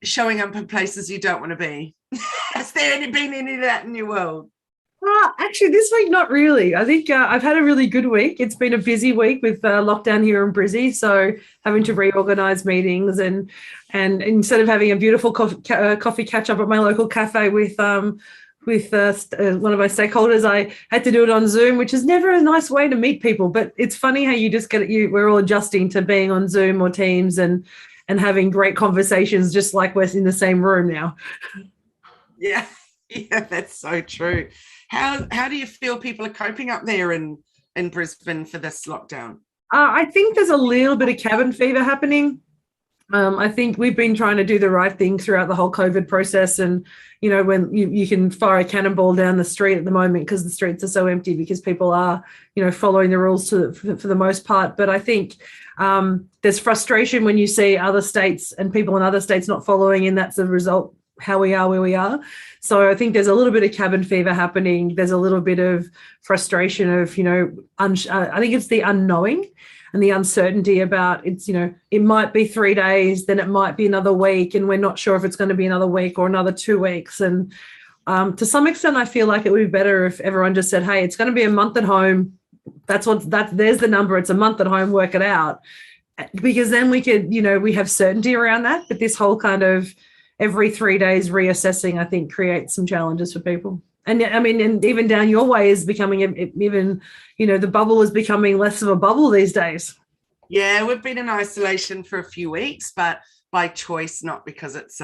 showing up in places you don't want to be? Has there been any of that in your world? Actually, this week, not really. I think I've had a really good week. It's been a busy week with lockdown here in Brizzy, so having to reorganise meetings and instead of having a beautiful coffee catch up at my local cafe with one of my stakeholders, I had to do it on Zoom, which is never a nice way to meet people. But it's funny how you just we're all adjusting to being on Zoom or Teams and having great conversations, just like we're in the same room now. Yeah, yeah, that's so true. How do you feel people are coping up there in Brisbane for this lockdown? I think there's a little bit of cabin fever happening. I think we've been trying to do the right thing throughout the whole COVID process. And, when you can fire a cannonball down the street at the moment because the streets are so empty because people are, following the rules for the most part. But I think there's frustration when you see other states and people in other states not following, and that's a result how we are where we are. So I think there's a little bit of cabin fever happening. There's a little bit of frustration of, I think it's the unknowing and the uncertainty about it might be 3 days, then it might be another week, and we're not sure if it's going to be another week or another 2 weeks. And to some extent, I feel like it would be better if everyone just said, hey, it's going to be a month at home. There's the number. It's a month at home, work it out. Because then we could, we have certainty around that. But this whole kind of every 3 days reassessing, I think, creates some challenges for people. And I mean, and even down your way is becoming even, the bubble is becoming less of a bubble these days. Yeah, we've been in isolation for a few weeks, but by choice, not because it's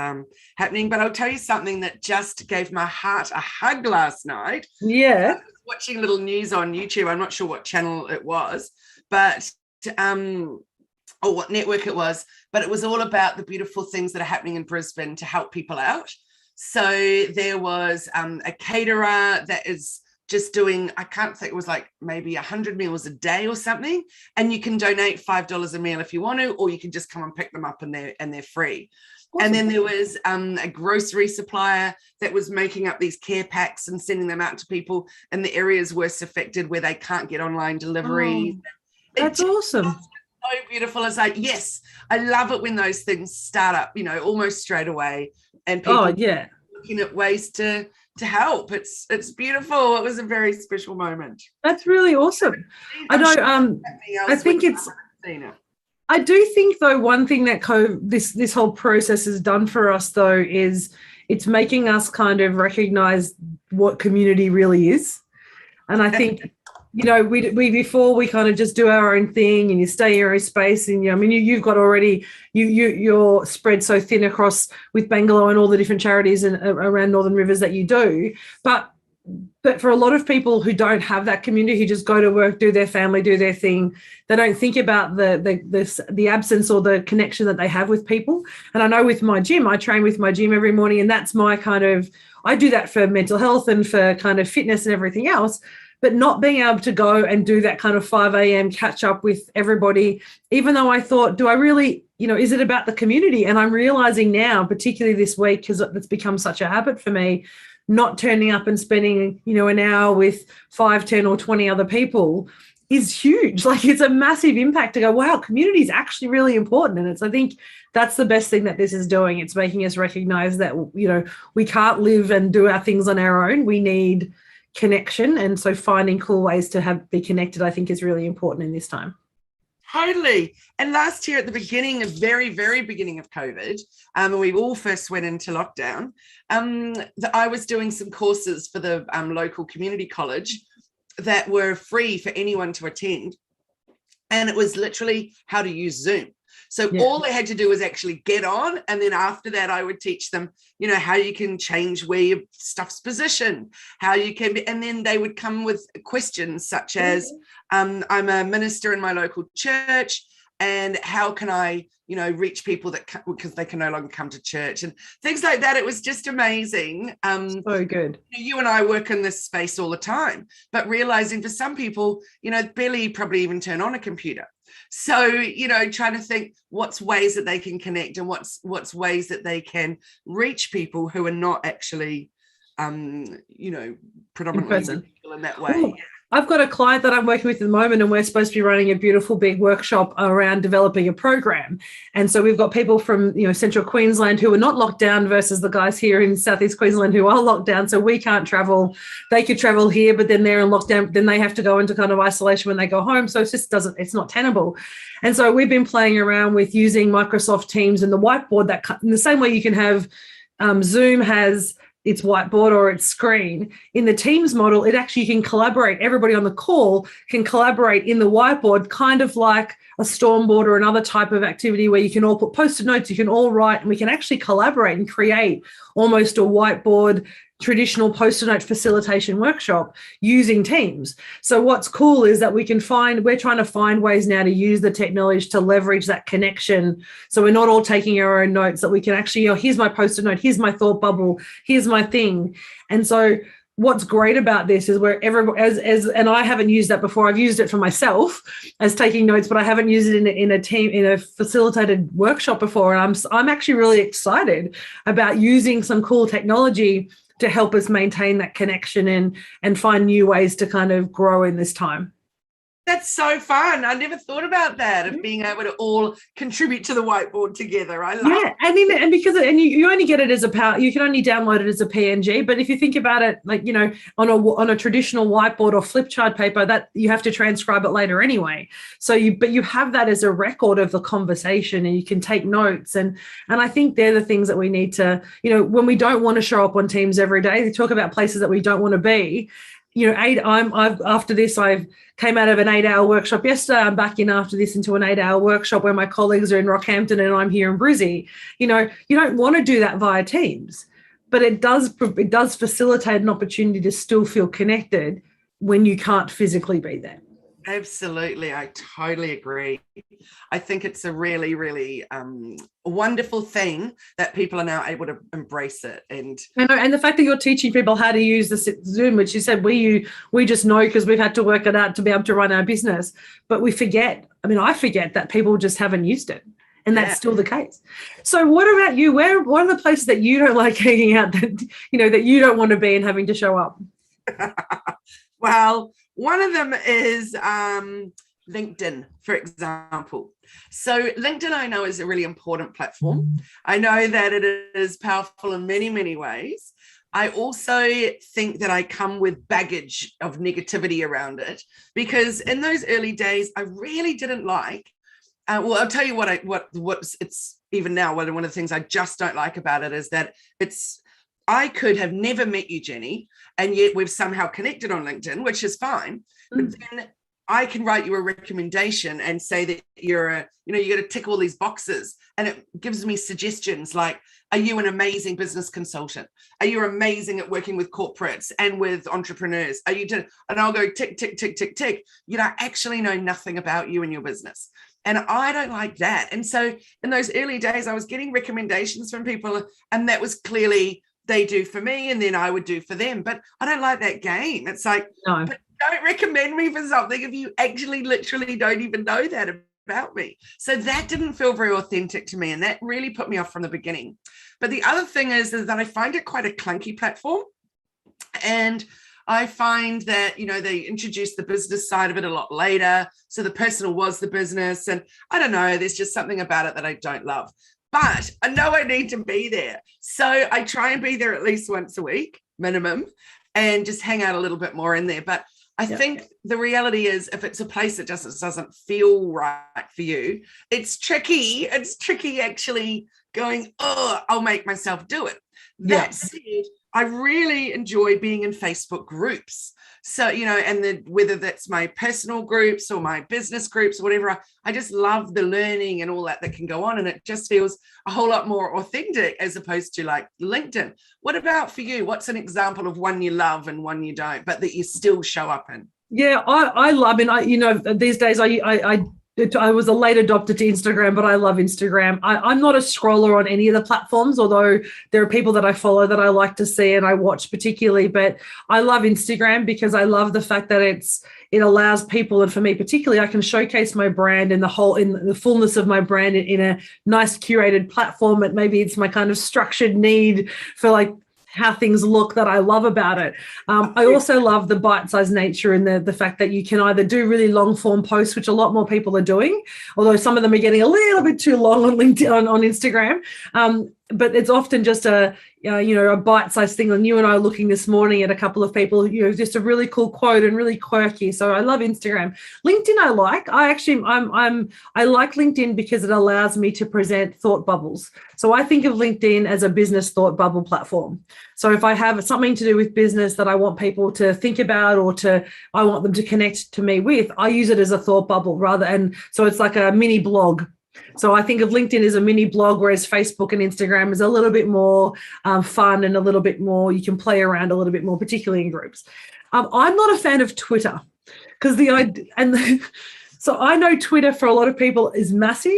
happening. But I'll tell you something that just gave my heart a hug last night. Yeah. I was watching a little news on YouTube. I'm not sure what channel it was, but or what network it was, but it was all about the beautiful things that are happening in Brisbane to help people out. So there was a caterer that is just doing, I can't think, it was like maybe 100 meals a day or something. And you can donate $5 a meal if you want to, or you can just come and pick them up and they're free. Awesome. And then there was a grocery supplier that was making up these care packs and sending them out to people in the areas worst affected where they can't get online delivery. Oh, that's awesome. So beautiful. It's like, yes, I love it when those things start up, almost straight away, and people looking at ways to help. It's beautiful. It was a very special moment. That's really awesome. I do think though, one thing that this whole process has done for us though is it's making us kind of recognize what community really is. And I think we before we kind of just do our own thing and you stay in your own space, and you've got already you're spread so thin across with Bangalore and all the different charities and around Northern Rivers that you do, but for a lot of people who don't have that community, who just go to work, do their family, do their thing, they don't think about the absence or the connection that they have with people. And I know with my gym, I train with my gym every morning, and that's my kind of, I do that for mental health and for kind of fitness and everything else. But not being able to go and do that kind of 5 a.m. catch up with everybody, even though I thought, do I really, is it about the community? And I'm realizing now, particularly this week, because it's become such a habit for me, not turning up and spending, an hour with 5, 10 or 20 other people is huge. Like, it's a massive impact to go, wow, community is actually really important. And I think that's the best thing that this is doing. It's making us recognize that, we can't live and do our things on our own. We need connection, and so finding cool ways to be connected, I think, is really important in this time. Totally. And last year at the beginning, of very, very beginning of COVID, when we all first went into lockdown, I was doing some courses for the local community college that were free for anyone to attend. And it was literally how to use Zoom. So all they had to do was actually get on. And then after that, I would teach them, how you can change where your stuff's positioned, how you can be, and then they would come with questions such as, I'm a minister in my local church, and how can I, reach people because they can no longer come to church and things like that. It was just amazing. So good. You and I work in this space all the time, but realizing for some people, barely probably even turn on a computer. So, trying to think what's ways that they can connect and what's ways that they can reach people who are not actually, predominantly people in that way. Ooh, I've got a client that I'm working with at the moment, and we're supposed to be running a beautiful big workshop around developing a program. And so we've got people from, Central Queensland who are not locked down versus the guys here in Southeast Queensland who are locked down. So we can't travel. They could travel here, but then they're in lockdown. Then they have to go into kind of isolation when they go home. So it's not tenable. And so we've been playing around with using Microsoft Teams and the whiteboard, that in the same way you can have Zoom has its whiteboard or its screen. In the Teams model, it actually can collaborate. Everybody on the call can collaborate in the whiteboard, kind of like a Stormboard or another type of activity where you can all put Post-it notes, you can all write, and we can actually collaborate and create almost a whiteboard traditional Post-it note facilitation workshop using Teams. So what's cool is that we're trying to find ways now to use the technology to leverage that connection. So we're not all taking our own notes, that we can actually, here's my Post-it note, here's my thought bubble, here's my thing. And so what's great about this is where and I haven't used that before. I've used it for myself as taking notes, but I haven't used it in a facilitated workshop before. And I'm actually really excited about using some cool technology to help us maintain that connection and find new ways to kind of grow in this time. That's so fun. I never thought about that, of being able to all contribute to the whiteboard together. I love it. And you only get it as you can only download it as a PNG. But if you think about it, like, on a traditional whiteboard or flip chart paper, that you have to transcribe it later anyway. So you have that as a record of the conversation, and you can take notes. And I think they're the things that we need to, when we don't want to show up on Teams every day, they talk about places that we don't want to be. After this, I've came out of an 8-hour workshop yesterday. I'm back in after this into an 8-hour workshop where my colleagues are in Rockhampton and I'm here in Brizzy. You don't want to do that via Teams, but it does facilitate an opportunity to still feel connected when you can't physically be there. Absolutely. I totally agree. I think it's a really, really wonderful thing that people are now able to embrace it. And the fact that you're teaching people how to use the Zoom, which you said we just know because we've had to work it out to be able to run our business, but we forget. I forget that people just haven't used it. And that's still the case. So what about you? What are the places that you don't like hanging out, that you don't want to be and having to show up? Well, one of them is LinkedIn, for example. So LinkedIn, I know, is a really important platform. I know that it is powerful in many, many ways. I also think that I come with baggage of negativity around it, because in those early days, I really didn't like. I'll tell you what's it's even now. One of the things I just don't like about it is that I could have never met you, Jenni, and yet we've somehow connected on LinkedIn, which is fine. But then I can write you a recommendation and say that you got to tick all these boxes, and it gives me suggestions like, are you an amazing business consultant? Are you amazing at working with corporates and with entrepreneurs? And I'll go tick, tick, tick, tick, tick. I actually know nothing about you and your business. And I don't like that. And so in those early days, I was getting recommendations from people, and that was clearly they do for me and then I would do for them. But I don't like that game. It's like, no. But don't recommend me for something if you actually literally don't even know that about me. So that didn't feel very authentic to me, and that really put me off from the beginning. But the other thing is that I find it quite a clunky platform, and I find that, they introduced the business side of it a lot later. So the personal was the business, and I don't know, there's just something about it that I don't love. But I know I need to be there. So I try and be there at least once a week, minimum, and just hang out a little bit more in there. But I think the reality is, if it's a place that just doesn't feel right for you, it's tricky. It's tricky actually going, I'll make myself do it. That said, I really enjoy being in Facebook groups. So, and whether that's my personal groups or my business groups or whatever, I just love the learning and all that can go on. And it just feels a whole lot more authentic as opposed to like LinkedIn. What about for you? What's an example of one you love and one you don't, but that you still show up in? Yeah, I love it. These days I was a late adopter to Instagram, but I love Instagram. I'm not a scroller on any of the platforms, although there are people that I follow that I like to see and I watch particularly. But I love Instagram because I love the fact that it allows people, and for me particularly, I can showcase my brand in the fullness of my brand in a nice curated platform. Maybe it's my kind of structured need for like how things look that I love about it. I also love the bite-sized nature and the fact that you can either do really long-form posts, which a lot more people are doing, although some of them are getting a little bit too long on LinkedIn, on Instagram. But it's often just a bite-sized thing. And you and I are looking this morning at a couple of people, just a really cool quote and really quirky. So I love Instagram. LinkedIn I like. I like LinkedIn because it allows me to present thought bubbles. So I think of LinkedIn as a business thought bubble platform. So if I have something to do with business that I want people to think about or I want them to connect to me with, I use it as a thought bubble so it's like a mini blog. So I think of LinkedIn as a mini blog, whereas Facebook and Instagram is a little bit more fun and a little bit more, you can play around a little bit more, particularly in groups. I'm not a fan of Twitter because so I know Twitter for a lot of people is massive,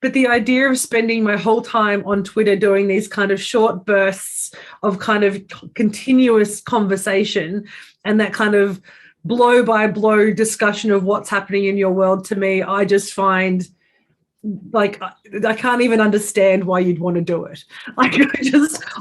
but the idea of spending my whole time on Twitter doing these kind of short bursts of kind of continuous conversation and that kind of blow by blow discussion of what's happening in your world, to me, I just find like I can't even understand why you'd want to do it. Like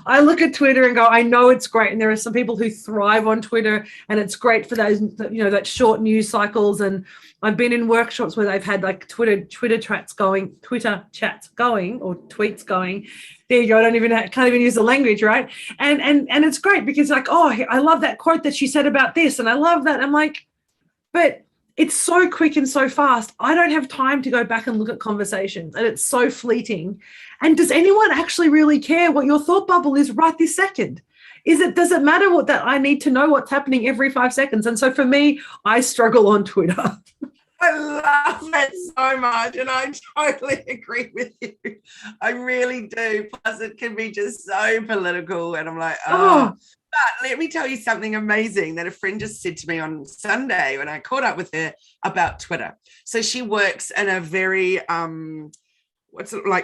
I look at Twitter and go, I know it's great, and there are some people who thrive on Twitter, and it's great for those that short news cycles. And I've been in workshops where they've had like Twitter chats going, or tweets going. There you go. Can't even use the language, right? And it's great because like, oh, I love that quote that she said about this, and I love that. I'm like, but it's so quick and so fast. I don't have time to go back and look at conversations, and it's so fleeting. And does anyone actually really care what your thought bubble is right this second? Does it matter that I need to know what's happening every 5 seconds? And so for me, I struggle on Twitter. I love it so much, and I totally agree with you. I really do. Plus, it can be just so political, and I'm like, oh. But let me tell you something amazing that a friend just said to me on Sunday when I caught up with her about Twitter. So she works in a very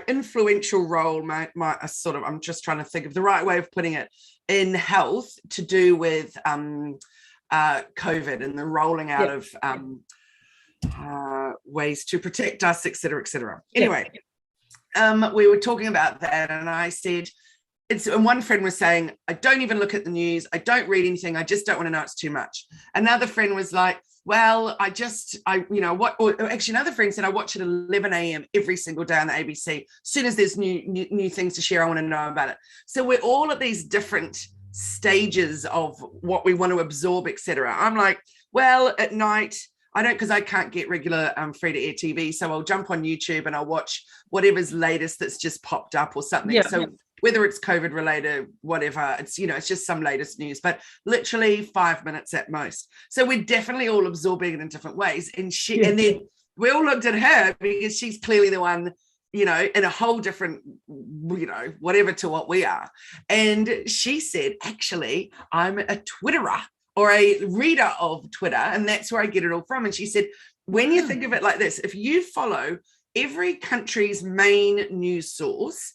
influential role. I'm just trying to think of the right way of putting it, in health, to do with COVID and the rolling out of ways to protect us, et cetera, et cetera. Anyway, we were talking about that, and I said, and one friend was saying, I don't even look at the news. I don't read anything. I just don't want to know, it's too much. Another friend was like, well, another friend said, I watch at 11 a.m. every single day on the ABC. As soon as there's new things to share, I want to know about it. So we're all at these different stages of what we want to absorb, etc. I'm like, well, at night, I don't, because I can't get regular free-to-air TV. So I'll jump on YouTube and I'll watch whatever's latest that's just popped up or something. Yeah. So whether it's COVID related, whatever, it's just some latest news, but literally 5 minutes at most. So we're definitely all absorbing it in different ways. And and then we all looked at her because she's clearly the one, in a whole different, whatever to what we are. And she said, actually, I'm a Twitterer or a reader of Twitter, and that's where I get it all from. And she said, when you think of it like this, if you follow every country's main news source,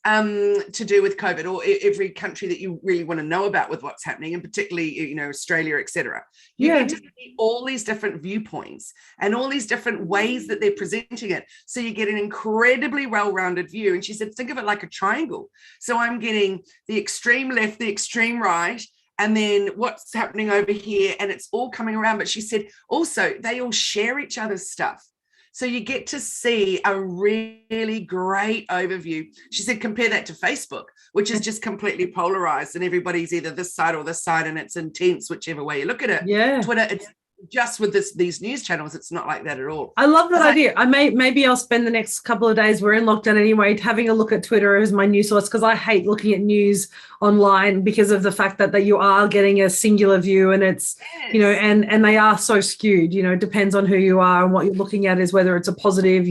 to do with COVID, or every country that you really want to know about with what's happening, and particularly, Australia, etc. You get to see all these different viewpoints and all these different ways that they're presenting it. So you get an incredibly well-rounded view. And she said, think of it like a triangle. So I'm getting the extreme left, the extreme right, and then what's happening over here, and it's all coming around. But she said also they all share each other's stuff. So you get to see a really great overview. She said, compare that to Facebook, which is just completely polarized, and everybody's either this side or this side, and it's intense, whichever way you look at it. Yeah. Twitter, it's just with these news channels, it's not like that at all. I love that idea. Maybe I'll spend the next couple of days, we're in lockdown anyway, having a look at Twitter as my news source, because I hate looking at news online because of the fact that you are getting a singular view, and it's, and they are so skewed, it depends on who you are and what you're looking at, is whether it's a positive,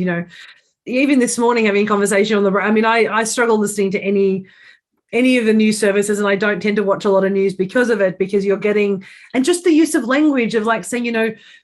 even this morning having a conversation on the, I struggle listening to any of the news services, and I don't tend to watch a lot of news because of it, because you're getting, and just the use of language of like saying,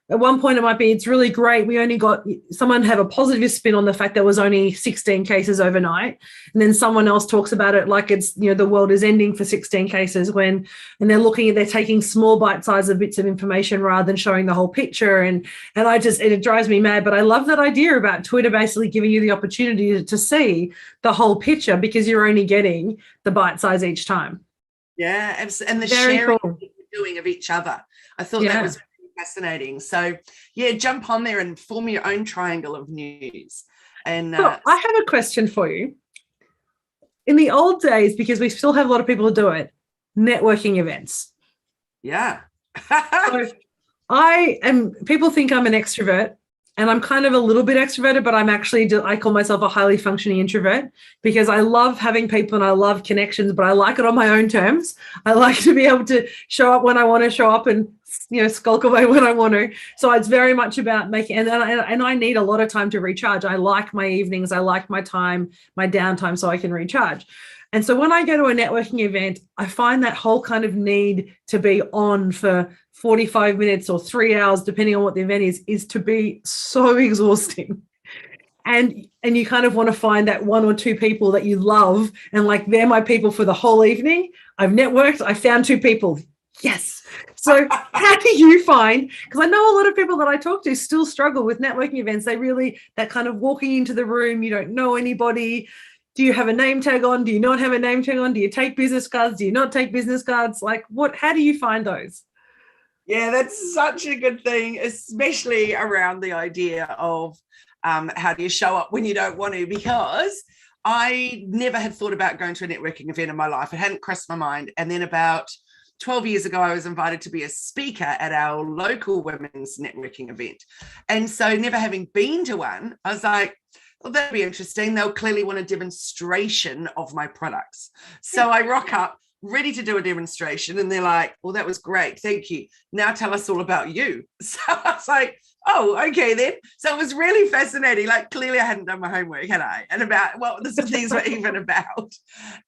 at one point it might be, it's really great, we only got, someone have a positive spin on the fact there was only 16 cases overnight, and then someone else talks about it like it's, the world is ending for 16 cases, and they're taking small bite-sized bits of information rather than showing the whole picture, and it drives me mad. But I love that idea about Twitter basically giving you the opportunity to see the whole picture, because you're only getting the bite size each time. Yeah, and the Very sharing cool. that you're doing of each other. I thought that Yeah. was really fascinating. So yeah, jump on there and form your own triangle of news. And So I have a question for you. In the old days, because we still have a lot of people who do it, networking events. yeah. So people think I'm an extrovert, and I'm kind of a little bit extroverted, but I call myself a highly functioning introvert because I love having people and I love connections, but I like it on my own terms. I like to be able to show up when I want to show up and, skulk away when I want to. So it's very much about making, and I need a lot of time to recharge. I like my evenings. I like my time, my downtime, so I can recharge. And so when I go to a networking event, I find that whole kind of need to be on for 45 minutes or 3 hours, depending on what the event is to be so exhausting. And you kind of want to find that one or two people that you love and like, they're my people for the whole evening. I've networked. I found two people. Yes. So how do you find, because I know a lot of people that I talk to still struggle with networking events. That kind of walking into the room, you don't know anybody. Do you have a name tag on? Do you not have a name tag on? Do you take business cards? Do you not take business cards? Like how do you find those? Yeah, that's such a good thing, especially around the idea of how do you show up when you don't want to, because I never had thought about going to a networking event in my life. It hadn't crossed my mind. And then about 12 years ago, I was invited to be a speaker at our local women's networking event. And so never having been to one, I was like, well, that'd be interesting. They'll clearly want a demonstration of my products. So I rock up ready to do a demonstration and they're like, well, that was great. Thank you. Now tell us all about you. So I was like, oh, okay then. So it was really fascinating. Like clearly I hadn't done my homework, had I? And about what these were even about.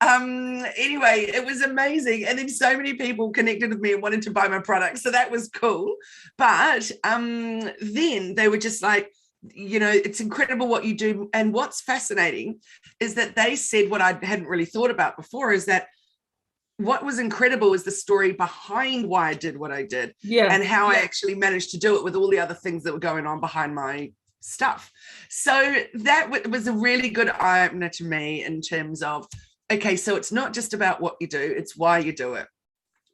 Anyway, it was amazing. And then so many people connected with me and wanted to buy my products. So that was cool. But then they were just like, it's incredible what you do. And what's fascinating is that they said what I hadn't really thought about before is that what was incredible is the story behind why I did what I did and how I actually managed to do it with all the other things that were going on behind my stuff. So that was a really good eye-opener to me in terms of, okay, so it's not just about what you do, it's why you do it.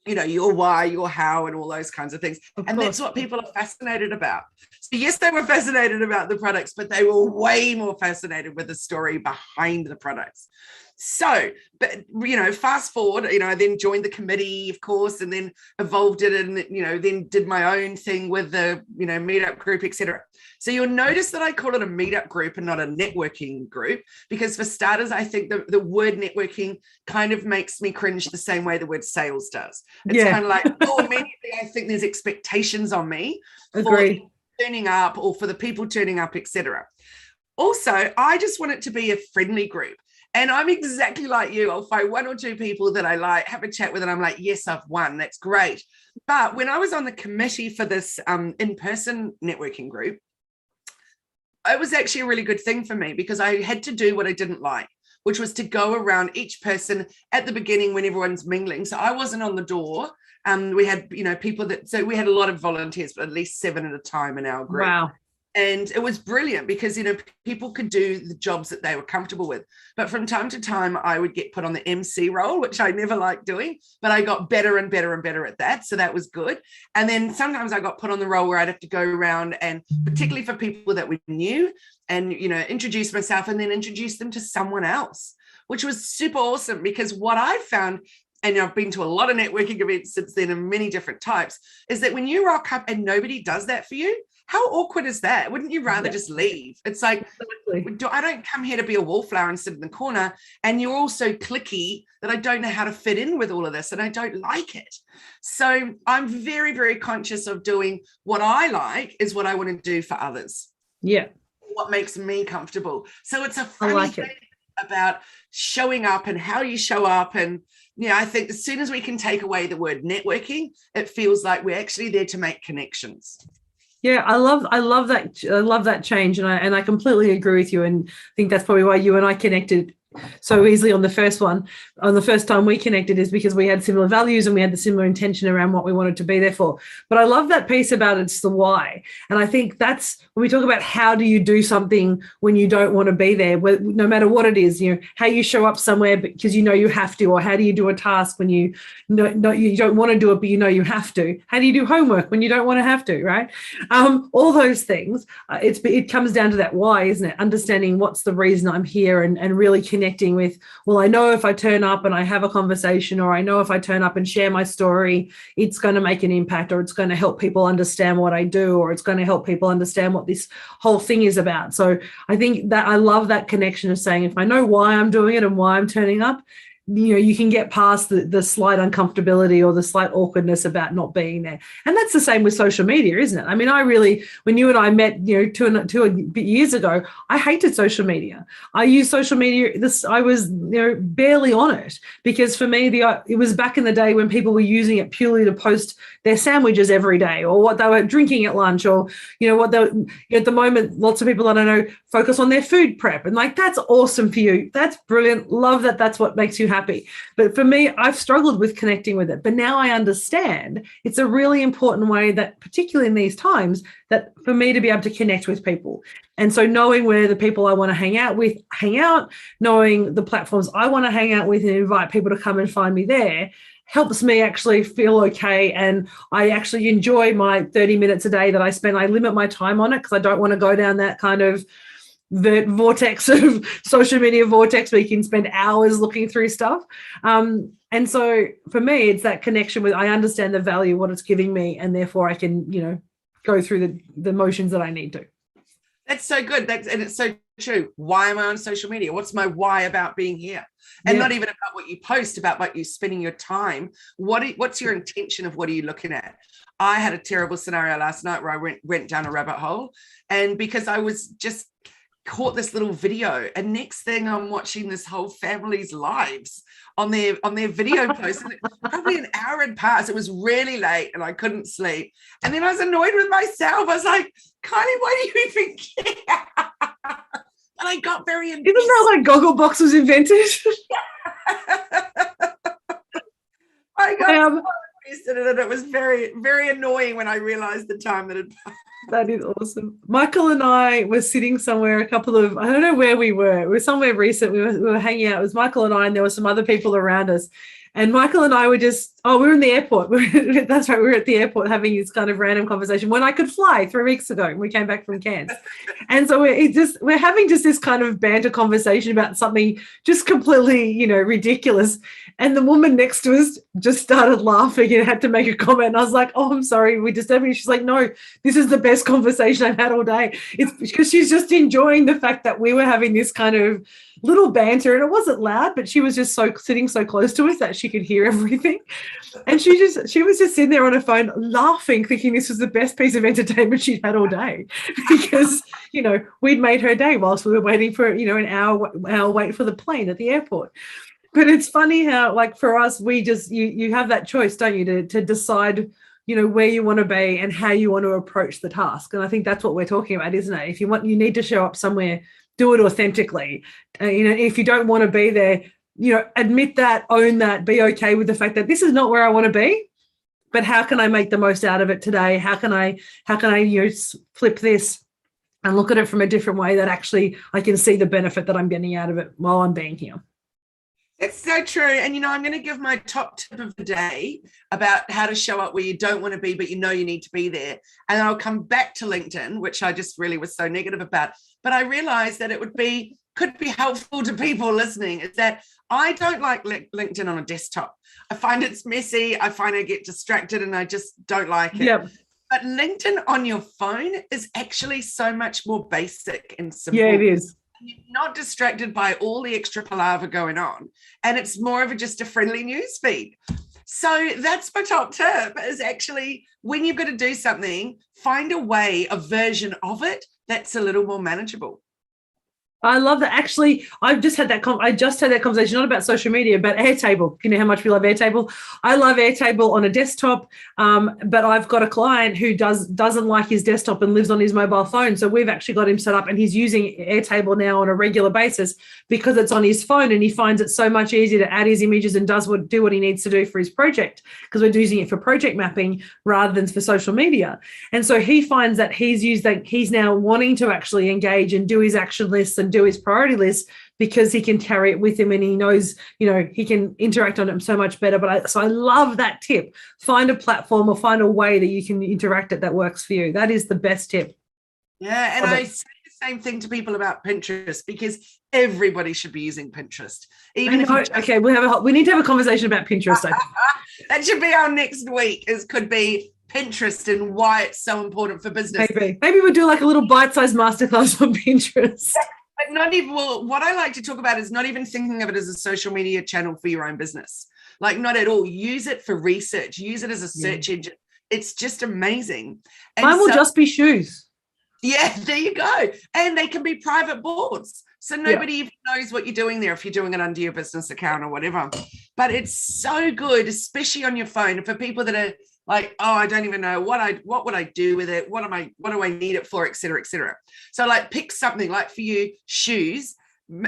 Your why, your how, and all those kinds of things. And that's what people are fascinated about. So yes, they were fascinated about the products, but they were way more fascinated with the story behind the products. So, but, fast forward, I then joined the committee, of course, and then evolved it and, then did my own thing with the, meetup group, etc. So you'll notice that I call it a meetup group and not a networking group, because for starters, I think the word networking kind of makes me cringe the same way the word sales does. It's kind of like, immediately I think there's expectations on me for turning up or for the people turning up, etc. Also, I just want it to be a friendly group. And I'm exactly like you. I'll find one or two people that I like, have a chat with, and I'm like, yes, I've won. That's great. But when I was on the committee for this in-person networking group, it was actually a really good thing for me because I had to do what I didn't like, which was to go around each person at the beginning when everyone's mingling. So I wasn't on the door. We had, people so we had a lot of volunteers, but at least 7 at a time in our group. Wow. And it was brilliant because, people could do the jobs that they were comfortable with. But from time to time, I would get put on the MC role, which I never liked doing, but I got better and better and better at that. So that was good. And then sometimes I got put on the role where I'd have to go around and particularly for people that we knew and, introduce myself and then introduce them to someone else, which was super awesome because what I found, and I've been to a lot of networking events since then of many different types, is that when you rock up and nobody does that for you, how awkward is that? Wouldn't you rather just leave? It's like, I don't come here to be a wallflower and sit in the corner. And you're all so cliquey that I don't know how to fit in with all of this and I don't like it. So I'm very, very conscious of doing what I like is what I want to do for others. Yeah. What makes me comfortable. So it's a funny thing about showing up and how you show up. And I think as soon as we can take away the word networking, it feels like we're actually there to make connections. Yeah, I love that. I love that change, and I completely agree with you. And I think that's probably why you and I connected so easily on the first one. On the first time we connected is because we had similar values and we had the similar intention around what we wanted to be there for. But I love that piece about it's the why. And I think that's when we talk about how do you do something when you don't want to be there, no matter what it is, how you show up somewhere because you have to, or how do you do a task when you you don't want to do it, but you have to. How do you do homework when you don't want to have to, right? All those things, it comes down to that why, isn't it? Understanding what's the reason I'm here and really connecting with, well, I know if I turn up and I have a conversation, or I know if I turn up and share my story, it's going to make an impact, or it's going to help people understand what I do, or it's going to help people understand what this whole thing is about. So I think that I love that connection of saying, if I know why I'm doing it and why I'm turning up, you can get past the slight uncomfortability or the slight awkwardness about not being there. And that's the same with social media, isn't it? I mean, when you and I met, two years ago, I hated social media. I used social media. I was, barely on it, because for me, it was back in the day when people were using it purely to post their sandwiches every day, or what they were drinking at lunch, or, what they, at the moment, lots of people, I don't know, focus on their food prep. And that's awesome for you. That's brilliant. Love that. That's what makes you happy. But for me, I've struggled with connecting with it. But now I understand it's a really important way that, particularly in these times, that for me to be able to connect with people. And so knowing where the people I want to hang out, knowing the platforms I want to hang out with and invite people to come and find me there, helps me actually feel okay. And I actually enjoy my 30 minutes a day that I spend. I limit my time on it because I don't want to go down that kind of the vortex of social media vortex where you can spend hours looking through stuff. And so for me, it's that connection with, I understand the value, what it's giving me, and therefore I can, go through the motions that I need to. That's so good. And it's so true. Why am I on social media? What's my why about being here? And not even about what you post, about what you're spending your time. What's your intention of what are you looking at? I had a terrible scenario last night where I went down a rabbit hole, and because I was just caught this little video, and next thing I'm watching this whole family's lives on their video posts, and probably an hour had passed. It was really late and I couldn't sleep, and then I was annoyed with myself. I was like, Kylie, why do you even care? And I got very invested. Isn't that Gogglebox was invented? I got so invested in it. It was very, very annoying when I realized the time that had passed. That is awesome. Michael and I were sitting somewhere, I don't know where we were. We were somewhere recent. We were hanging out. It was Michael and I, and there were some other people around us. And Michael and I were we were in the airport. That's right. We were at the airport having this kind of random conversation when I could fly 3 weeks ago. We came back from Cairns. And so we're having just this kind of banter conversation about something just completely, ridiculous. And the woman next to us just started laughing and had to make a comment. And I was like, oh, I'm sorry, we disturbed you. She's like, no, this is the best conversation I've had all day. It's because she's just enjoying the fact that we were having this kind of little banter, and it wasn't loud, but she was just sitting so close to us that she could hear everything. And she was just sitting there on her phone laughing, thinking this was the best piece of entertainment she'd had all day, because, we'd made her day whilst we were waiting for, an hour wait for the plane at the airport. But it's funny how, for us, we just, you have that choice, don't you, to decide, where you want to be and how you want to approach the task. And I think that's what we're talking about, isn't it? If you need to show up somewhere, do it authentically. If you don't want to be there, admit that, own that, be okay with the fact that this is not where I want to be, but how can I make the most out of it today? How can I flip this and look at it from a different way that actually I can see the benefit that I'm getting out of it while I'm being here. It's so true. And, I'm going to give my top tip of the day about how to show up where you don't want to be, but you need to be there. And I'll come back to LinkedIn, which I just really was so negative about. But I realized that it could be helpful to people listening, is that I don't like LinkedIn on a desktop. I find it's messy. I find I get distracted and I just don't like it. Yep. But LinkedIn on your phone is actually so much more basic and simple. Yeah, it is. You're not distracted by all the extra palaver going on. And it's more of just a friendly news feed. So that's my top tip, is actually when you've got to do something, find a version of it that's a little more manageable. I love that. Actually, I've just had that. I just had that conversation, not about social media, but Airtable. You know how much we love Airtable. I love Airtable on a desktop, but I've got a client who doesn't like his desktop and lives on his mobile phone. So we've actually got him set up, and he's using Airtable now on a regular basis because it's on his phone, and he finds it so much easier to add his images and do what he needs to do for his project, because we're using it for project mapping rather than for social media. And so he finds that he's now wanting to actually engage and do his action lists and do his priority list, because he can carry it with him, and he knows, he can interact on it so much better. So I love that tip. Find a platform or find a way that you can interact it that works for you. That is the best tip. Yeah, and I say the same thing to people about Pinterest, because everybody should be using Pinterest. Even if okay, we need to have a conversation about Pinterest. I think. That should be our next week. Could be Pinterest and why it's so important for business. Maybe we'll do like a little bite-sized masterclass on Pinterest. But what I like to talk about is not even thinking of it as a social media channel for your own business. Like, not at all. Use it for research. Use it as a search engine. It's just amazing. And mine will just be shoes. Yeah, there you go. And they can be private boards. So nobody even knows what you're doing there if you're doing it under your business account or whatever. But it's so good, especially on your phone. For people that are like, oh, I don't even know what would I do with it? What do I need it for, et cetera, et cetera. So like, pick something like, for you, shoes,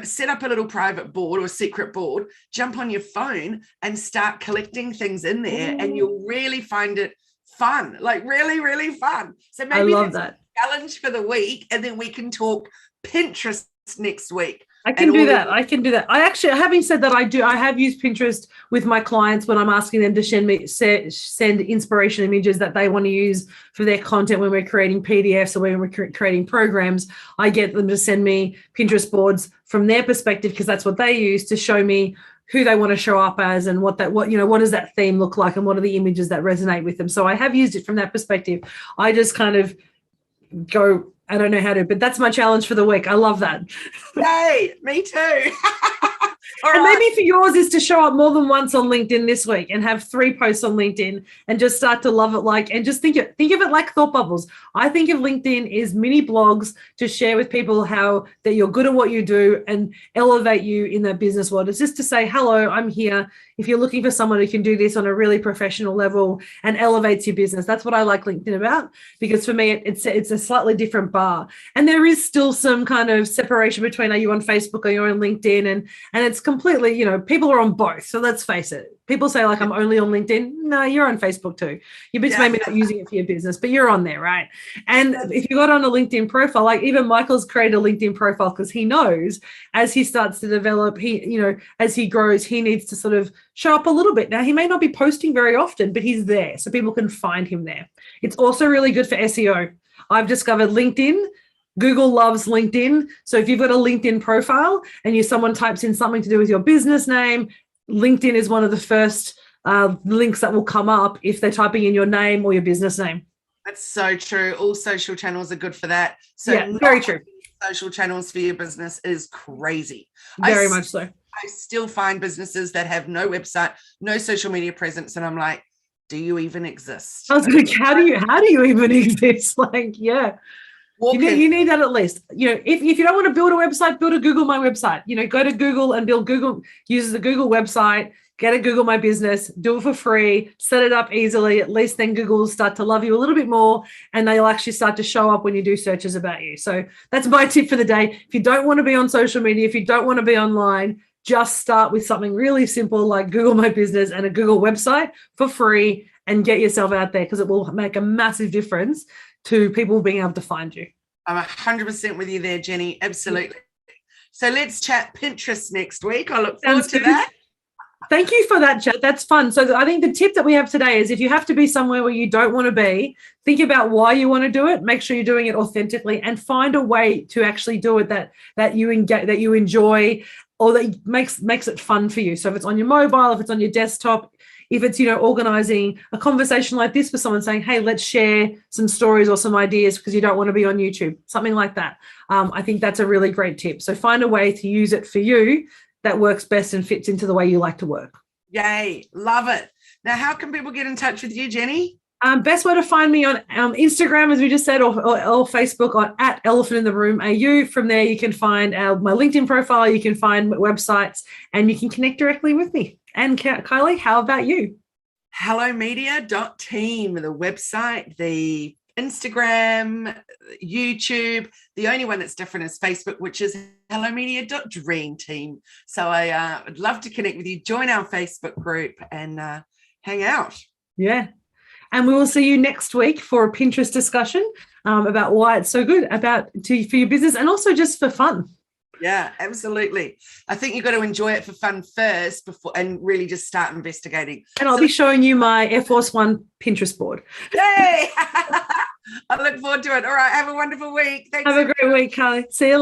set up a little private board or a secret board, jump on your phone and start collecting things in there. And you'll really find it fun, like really, really fun. So maybe I love that challenge for the week, and then we can talk Pinterest next week. I can do that. I actually, having said that, I have used Pinterest with my clients when I'm asking them to send inspiration images that they want to use for their content when we're creating PDFs or when we're creating programs. I get them to send me Pinterest boards from their perspective, because that's what they use to show me who they want to show up as, and what does that theme look like, and what are the images that resonate with them. So I have used it from that perspective. I just kind of go, I don't know how to, but that's my challenge for the week. I love that. Yay, me too. And maybe for yours is to show up more than once on LinkedIn this week and have 3 posts on LinkedIn and just start to love it, and just think of it like thought bubbles. I think of LinkedIn as mini blogs to share with people how that you're good at what you do and elevate you in that business world. It's just to say, hello, I'm here. If you're looking for someone who can do this on a really professional level and elevates your business, that's what I like LinkedIn about, because for me, it's a slightly different bar. And there is still some kind of separation between, are you on Facebook or you're on LinkedIn? And it's completely, people are on both. So let's face it. People say, like, I'm only on LinkedIn. No, you're on Facebook too. You're just maybe not using it for your business, but you're on there, right? And if you got on a LinkedIn profile, like even Michael's created a LinkedIn profile because he knows as he starts to develop, as he grows, he needs to sort of show up a little bit. Now, he may not be posting very often, but he's there so people can find him there. It's also really good for SEO. I've discovered LinkedIn. Google loves LinkedIn. So if you've got a LinkedIn profile and someone types in something to do with your business name, LinkedIn is one of the first links that will come up if they're typing in your name or your business name. That's so true. All social channels are good for that. So yeah, very true. Social channels for your business is crazy. Very much so. I still find businesses that have no website, no social media presence, and I'm like, do you even exist? I was like, how do you even exist? Like, yeah. You need that at least. If you don't want to build a website, build a Google My Website. Go to Google and use the Google website, get a Google My Business, do it for free, set it up easily. At least then Google will start to love you a little bit more, and they'll actually start to show up when you do searches about you. So that's my tip for the day. If you don't want to be on social media, if you don't want to be online, just start with something really simple like Google My Business and a Google website for free, and get yourself out there, because it will make a massive difference to people being able to find you. I'm 100% with you there, Jenni. Absolutely. So let's chat Pinterest next week. I look forward to that. Thank you for that, chat. That's fun. So I think the tip that we have today is, if you have to be somewhere where you don't want to be, think about why you want to do it. Make sure you're doing it authentically, and find a way to actually do it that you enjoy, or that makes it fun for you. So if it's on your mobile, if it's on your desktop, if it's, organizing a conversation like this with someone, saying, hey, let's share some stories or some ideas because you don't want to be on YouTube, something like that. I think that's a really great tip. So find a way to use it for you that works best and fits into the way you like to work. Yay. Love it. Now, how can people get in touch with you, Jenni? Best way to find me on Instagram, as we just said, or Facebook on @ElephantInTheRoomAU. From there, you can find my LinkedIn profile, you can find websites, and you can connect directly with me. And Kylie, how about you? Hellomedia.team, the website, the Instagram, YouTube. The only one that's different is Facebook, which is hellomedia.dreamteam. So I would love to connect with you, join our Facebook group and hang out. Yeah. And we will see you next week for a Pinterest discussion about why it's so good for your business and also just for fun. Yeah, absolutely. I think you've got to enjoy it for fun first before and really just start investigating. And I'll be showing you my Air Force One Pinterest board. Yay! I look forward to it. All right. Have a wonderful week. Thanks. Have a great week, Kylie. See you later.